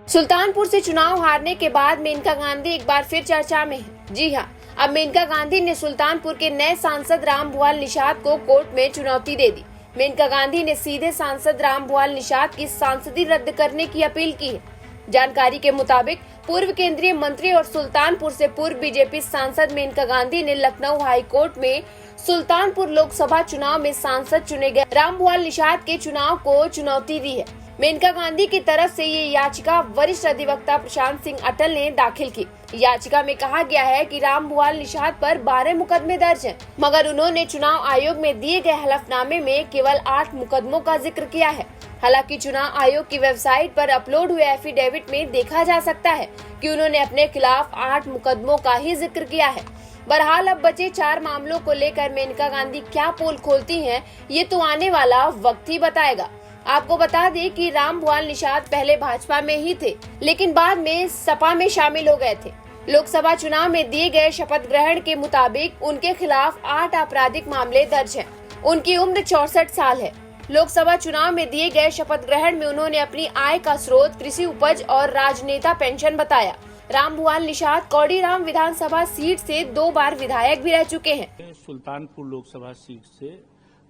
सुल्तानपुर से चुनाव हारने के बाद मेनका गांधी एक बार फिर चर्चा में है। जी हां, अब मेनका गांधी ने सुल्तानपुर के नए सांसद रामभुआल निषाद को कोर्ट में चुनौती दे दी। मेनका गांधी ने सीधे सांसद रामभुआल निषाद की सांसदी रद्द करने की अपील की है। जानकारी के मुताबिक पूर्व केंद्रीय मंत्री और सुल्तानपुर से पूर्व बीजेपी सांसद मेनका गांधी ने लखनऊ हाई कोर्ट में सुल्तानपुर लोकसभा चुनाव में सांसद चुने गए रामभुआल निषाद के चुनाव को चुनौती दी है। मेनका गांधी की तरफ से ये याचिका वरिष्ठ अधिवक्ता प्रशांत सिंह अटल ने दाखिल की। याचिका में कहा गया है कि रामभुआल निषाद पर 12 मुकदमे दर्ज हैं, मगर उन्होंने चुनाव आयोग में दिए गए हलफनामे में केवल 8 मुकदमों का जिक्र किया है। हालांकि चुनाव आयोग की वेबसाइट पर अपलोड हुए एफिडेविट में देखा जा सकता है कि उन्होंने अपने खिलाफ 8 मुकदमों का ही जिक्र किया है। बहरहाल अब बचे 4 मामलों को लेकर मेनका गांधी क्या पोल खोलती हैं, ये तो आने वाला वक्त ही बताएगा। आपको बता दें कि रामभुआल निषाद पहले भाजपा में ही थे, लेकिन बाद में सपा में शामिल हो गए थे। लोकसभा चुनाव में दिए गए शपथ ग्रहण के मुताबिक उनके खिलाफ 8 आपराधिक मामले दर्ज हैं। उनकी उम्र 64 साल है। लोकसभा चुनाव में दिए गए शपथ ग्रहण में उन्होंने अपनी आय का स्रोत कृषि उपज और राजनेता पेंशन बताया। रामभुआल निषाद कौड़ीराम विधानसभा सीट से 2 बार विधायक भी रह चुके हैं। सुल्तानपुर लोकसभा सीट से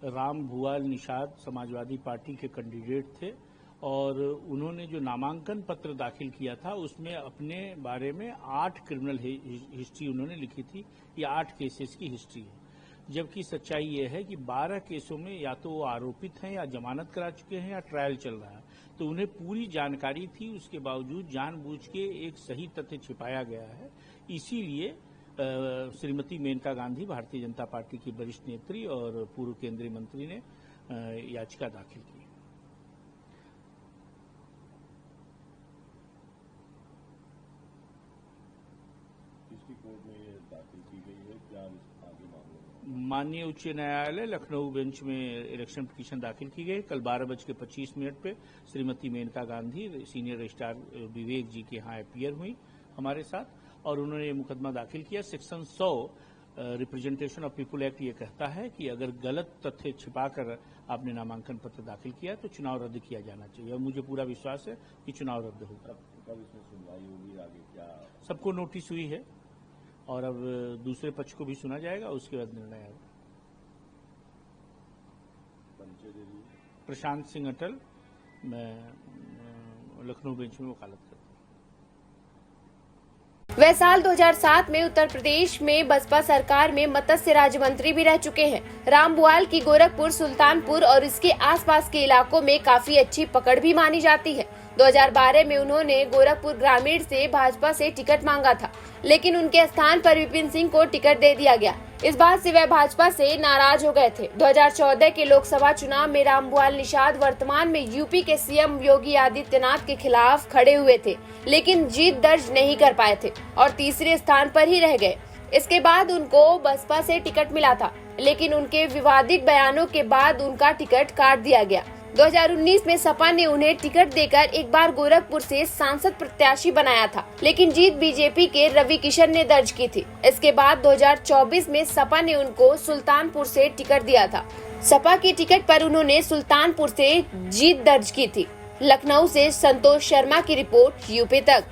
रामभुआल निषाद समाजवादी पार्टी के कैंडिडेट थे और उन्होंने जो नामांकन पत्र दाखिल किया था उसमें अपने बारे में 8 क्रिमिनल हिस्ट्री उन्होंने लिखी थी। ये 8 केसेस की हिस्ट्री है, जबकि सच्चाई ये है कि 12 केसों में या तो वो आरोपित हैं या जमानत करा चुके हैं या ट्रायल चल रहा है। तो उन्हें पूरी जानकारी थी, उसके बावजूद जानबूझ के एक सही तथ्य छिपाया गया है। इसीलिए श्रीमती मेनका गांधी, भारतीय जनता पार्टी की वरिष्ठ नेत्री और पूर्व केंद्रीय मंत्री ने याचिका दाखिल की। किसकी कोर्ट में ये दाखिल की गई है, क्या आगे मामले? माननीय उच्च न्यायालय लखनऊ बेंच में इलेक्शन पिटीशन दाखिल की गई। कल 12:25 पे श्रीमती मेनका गांधी सीनियर रजिस्ट्रार विवेक जी के यहाँ अपीयर हुई हमारे साथ और उन्होंने ये मुकदमा दाखिल किया। Section 100 representation of people act ये कहता है कि अगर गलत तथ्य छिपाकर आपने नामांकन पत्र दाखिल किया तो चुनाव रद्द किया जाना चाहिए और मुझे पूरा विश्वास है कि चुनाव रद्द होगा। कब इसमें सुनवाई होगी, आगे क्या? सबको नोटिस हुई है और अब दूसरे पक्ष को भी सुना जाएगा, उसके बाद निर्णय आएगा। प्रशांत सिंह अटल, मैं लखनऊ बेंच में वकालत करता हूँ। वह साल 2007 में उत्तर प्रदेश में बसपा सरकार में मत्स्य राज्य मंत्री भी रह चुके हैं। रामभुआल की गोरखपुर, सुल्तानपुर और इसके आसपास के इलाकों में काफी अच्छी पकड़ भी मानी जाती है। 2012 में उन्होंने गोरखपुर ग्रामीण से भाजपा से टिकट मांगा था, लेकिन उनके स्थान पर विपिन सिंह को टिकट दे दिया गया। इस बात से वह भाजपा से नाराज हो गए थे। 2014 के लोकसभा चुनाव में रामभुआल निषाद वर्तमान में यूपी के सीएम योगी आदित्यनाथ के खिलाफ खड़े हुए थे, लेकिन जीत दर्ज नहीं कर पाए थे और तीसरे स्थान पर ही रह गए। इसके बाद उनको बसपा से टिकट मिला था, लेकिन उनके विवादित बयानों के बाद उनका टिकट काट दिया गया। 2019 में सपा ने उन्हें टिकट देकर एक बार गोरखपुर से सांसद प्रत्याशी बनाया था, लेकिन जीत बीजेपी के रवि किशन ने दर्ज की थी। इसके बाद 2024 में सपा ने उनको सुल्तानपुर से टिकट दिया था। सपा की टिकट पर उन्होंने सुल्तानपुर से जीत दर्ज की थी। लखनऊ से संतोष शर्मा की रिपोर्ट, यूपी तक।